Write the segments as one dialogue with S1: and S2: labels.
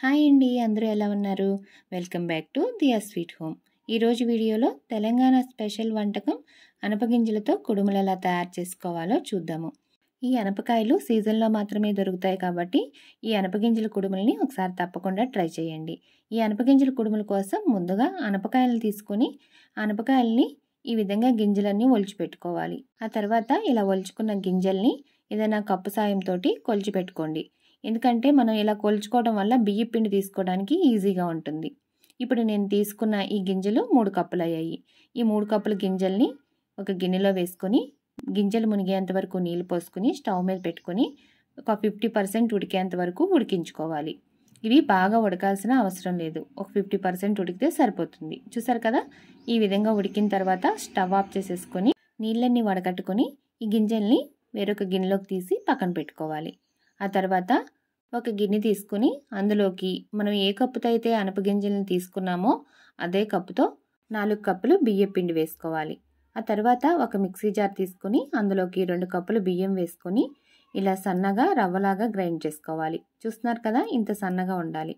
S1: Hi అండి, అందరూ ఎలా ఉన్నారు? Welcome back to Diya sweet home. ఈరోజు వీడియోలో తెలంగాణ స్పెషల్ వంటకం అనపగింజలతో కుడుములు ఎలా తయారు చేసుకోవాలో చూద్దాము. ఈ అనపకాయలు సీజన్లో మాత్రమే దొరుకుతాయి కాబట్టి ఈ అనపగింజల కుడుములని ఒకసారి తప్పకుండా ట్రై చేయండి. ఈ అనపగింజల కుడుముల కోసం ముందుగా అనపకాయలను తీసుకొని అనపకాయలని ఈ విధంగా గింజలన్నీ ఒలిచిపెట్టుకోవాలి. ఆ తర్వాత ఇలా ఒలుచుకున్న గింజల్ని ఏదైనా కప్పు సాయంతో కొలిచిపెట్టుకోండి. ఎందుకంటే మనం ఇలా కొలుచుకోవడం వల్ల బియ్య పిండి తీసుకోవడానికి ఈజీగా ఉంటుంది. ఇప్పుడు నేను తీసుకున్న ఈ గింజలు 3 కప్పులు అయ్యాయి. ఈ 3 కప్పుల గింజల్ని ఒక గిన్నెలో వేసుకొని గింజలు మునిగేంత వరకు నీళ్ళు పోసుకొని స్టవ్ మీద పెట్టుకొని ఒక 50% ఉడికేంత వరకు ఉడికించుకోవాలి. ఇవి బాగా ఉడకాల్సిన అవసరం లేదు, ఒక 50% ఉడికితే సరిపోతుంది. చూసారు కదా, ఈ విధంగా ఉడికిన తర్వాత స్టవ్ ఆఫ్ చేసేసుకొని నీళ్ళన్నీ వడకట్టుకొని ఈ గింజల్ని వేరొక గిన్నెలోకి తీసి పక్కన పెట్టుకోవాలి. ఆ తర్వాత ఒక గిన్నె తీసుకుని అందులోకి మనం ఏ కప్పుతో అయితే అనపగింజలను తీసుకున్నామో అదే కప్పుతో 4 కప్పులు బియ్యం పిండి వేసుకోవాలి. ఆ తర్వాత ఒక మిక్సీ జార్ తీసుకుని అందులోకి 2 కప్పులు బియ్యం వేసుకొని ఇలా సన్నగా రవ్వలాగా గ్రైండ్ చేసుకోవాలి. చూస్తున్నారు కదా, ఇంత సన్నగా ఉండాలి.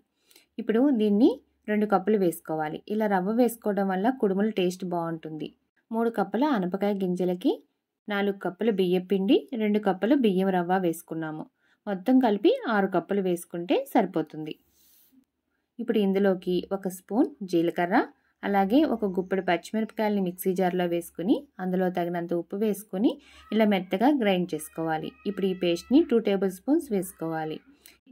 S1: ఇప్పుడు దీన్ని 2 కప్పులు వేసుకోవాలి. ఇలా రవ్వ వేసుకోవడం వల్ల కుడుములు టేస్ట్ బాగుంటుంది. 3 కప్పుల అనపకాయ గింజలకి 4 కప్పుల బియ్యం పిండి, 2 కప్పులు బియ్యం రవ్వ వేసుకున్నాము. మొత్తం కలిపి 6 కప్పులు వేసుకుంటే సరిపోతుంది. ఇప్పుడు ఇందులోకి 1 స్పూన్ జీలకర్ర, అలాగే ఒక గుప్పెడు పచ్చిమిరపకాయలని మిక్సీ జార్లో వేసుకుని అందులో తగినంత ఉప్పు వేసుకొని ఇలా మెత్తగా గ్రైండ్ చేసుకోవాలి. ఇప్పుడు ఈ పేస్ట్ని 2 టేబుల్ స్పూన్స్ వేసుకోవాలి.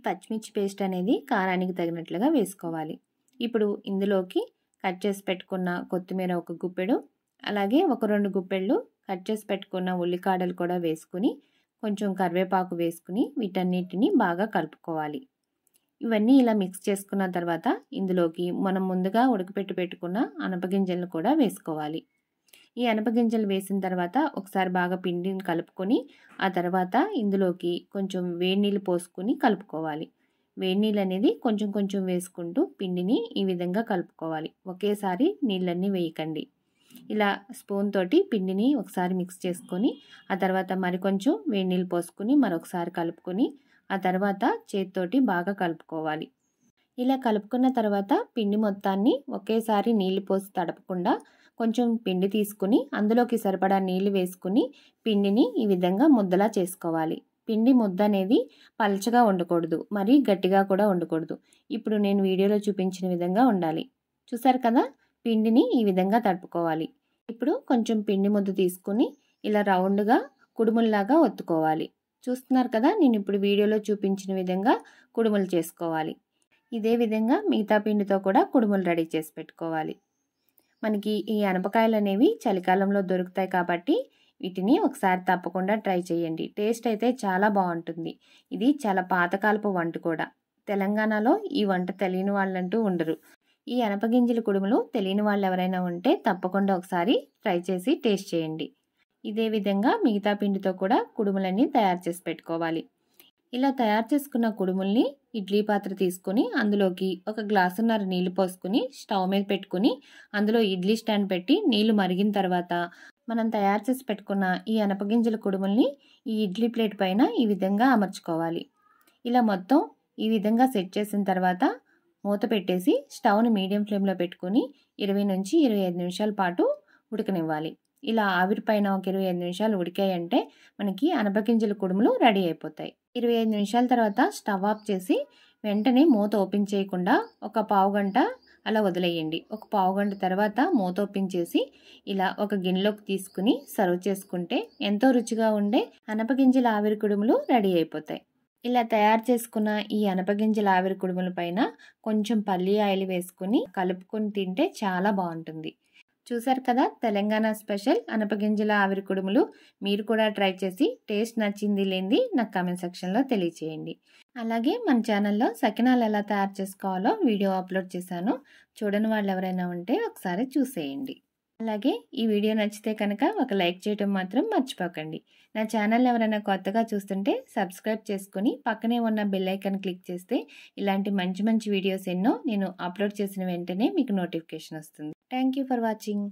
S1: పచ్చిమిర్చి పేస్ట్ అనేది కారానికి తగినట్లుగా వేసుకోవాలి. ఇప్పుడు ఇందులోకి కట్ చేసి పెట్టుకున్న కొత్తిమీర 1 గుప్పెడు, అలాగే ఒక 2 గుప్పెళ్ళు కట్ చేసి పెట్టుకున్న ఉల్లికాడలు కూడా వేసుకుని కొంచెం కరివేపాకు వేసుకుని వీటన్నిటిని బాగా కలుపుకోవాలి. ఇవన్నీ ఇలా మిక్స్ చేసుకున్న తర్వాత ఇందులోకి మనం ముందుగా ఉడకపెట్టి పెట్టుకున్న అనపగింజలను కూడా వేసుకోవాలి. ఈ అనపగింజలు వేసిన తర్వాత ఒకసారి బాగా పిండిని కలుపుకొని ఆ తర్వాత ఇందులోకి కొంచెం వేడి నీళ్ళు పోసుకొని కలుపుకోవాలి. వేడి నీళ్ళు అనేది కొంచెం కొంచెం వేసుకుంటూ పిండిని ఈ విధంగా కలుపుకోవాలి. ఒకేసారి నీళ్ళన్నీ వేయకండి. ఇలా స్పూన్ తోటి పిండిని ఒకసారి మిక్స్ చేసుకొని ఆ తర్వాత మరికొంచెం వేడి నీళ్ళు పోసుకొని మరొకసారి కలుపుకొని ఆ తర్వాత చేతితోటి బాగా కలుపుకోవాలి. ఇలా కలుపుకున్న తర్వాత పిండి మొత్తాన్ని ఒకేసారి నీళ్ళు పోసి తడపకుండా కొంచెం పిండి తీసుకుని అందులోకి సరిపడా నీళ్ళు వేసుకుని పిండిని ఈ విధంగా ముద్దలా చేసుకోవాలి. పిండి ముద్ద అనేది పల్చగా ఉండకూడదు, మరీ గట్టిగా కూడా ఉండకూడదు. ఇప్పుడు నేను వీడియోలో చూపించిన విధంగా ఉండాలి. చూసారు కదా, పిండిని ఈ విధంగా తడుపుకోవాలి. ఇప్పుడు కొంచెం పిండి ముద్ద తీసుకుని ఇలా రౌండ్గా కుడుముల్లాగా ఒత్తుకోవాలి. చూస్తున్నారు కదా, నేను ఇప్పుడు వీడియోలో చూపించిన విధంగా కుడుములు చేసుకోవాలి. ఇదే విధంగా మిగతా పిండితో కూడా కుడుములు రెడీ చేసి పెట్టుకోవాలి. మనకి ఈ అనపకాయలు అనేవి చలికాలంలో దొరుకుతాయి కాబట్టి వీటిని ఒకసారి తప్పకుండా ట్రై చేయండి. టేస్ట్ అయితే చాలా బాగుంటుంది. ఇది చాలా పాతకాలపు వంట కూడా. తెలంగాణలో ఈ వంట తెలియని వాళ్ళంటూ ఉండరు. ఈ అనపగింజల కుడుములు తెలియని వాళ్ళు ఎవరైనా ఉంటే తప్పకుండా ఒకసారి ట్రై చేసి టేస్ట్ చేయండి. ఇదే విధంగా మిగతా పిండితో కూడా కుడుములన్నీ తయారు చేసి పెట్టుకోవాలి. ఇలా తయారు చేసుకున్న కుడుముల్ని ఇడ్లీ పాత్ర తీసుకుని అందులోకి 1 గ్లాసున్నర నీళ్లు పోసుకుని స్టవ్ మీద పెట్టుకుని అందులో ఇడ్లీ స్టాండ్ పెట్టి నీళ్లు మరిగిన తర్వాత మనం తయారు చేసి పెట్టుకున్న ఈ అనపగింజల కుడుముల్ని ఈ ఇడ్లీ ప్లేట్ పైన ఈ విధంగా అమర్చుకోవాలి. ఇలా మొత్తం ఈ విధంగా సెట్ చేసిన తర్వాత మూత పెట్టేసి స్టవ్ని మీడియం ఫ్లేమ్లో పెట్టుకుని 20 నుంచి 25 నిమిషాల పాటు ఉడకనివ్వాలి. ఇలా ఆవిరి పైన ఒక 25 నిమిషాలు ఉడికాయంటే మనకి అనపగింజల కుడుములు రెడీ అయిపోతాయి. 25 నిమిషాల తర్వాత స్టవ్ ఆఫ్ చేసి వెంటనే మూత ఓపెన్ చేయకుండా ఒక పావు గంట అలా వదిలేయండి. ఒక పావు గంట తర్వాత మూత ఓపెన్ చేసి ఇలా ఒక గిన్నెలోకి తీసుకుని సర్వ్ చేసుకుంటే ఎంతో రుచిగా ఉండే అనపగింజల ఆవిరి కుడుములు రెడీ అయిపోతాయి. ఇలా తయారు చేసుకున్న ఈ అనపగింజల ఆవిరి కుడుముల పైన కొంచెం పల్లి ఆయిల్ వేసుకుని కలుపుకొని తింటే చాలా బాగుంటుంది. చూసారు కదా, తెలంగాణ స్పెషల్ అనపగింజల ఆవిరి కుడుములు. మీరు కూడా ట్రై చేసి టేస్ట్ నచ్చింది లేనిది నాకు కామెంట్ సెక్షన్లో తెలియచేయండి. అలాగే మన ఛానల్లో సకినాలు ఎలా తయారు చేసుకోవాలో వీడియో అప్లోడ్ చేశాను. చూడని వాళ్ళు ఎవరైనా ఉంటే ఒకసారి చూసేయండి. అలాగే ఈ వీడియో నచ్చితే కనుక ఒక లైక్ చేయడం మాత్రం మర్చిపోకండి. నా ఛానల్ ఎవరైనా కొత్తగా చూస్తుంటే సబ్స్క్రైబ్ చేసుకుని పక్కనే ఉన్న బెల్ ఐకాన్ క్లిక్ చేస్తే ఇలాంటి మంచి మంచి వీడియోస్ ఎన్నో నేను అప్లోడ్ చేసిన వెంటనే మీకు నోటిఫికేషన్ వస్తుంది. Thank you for watching.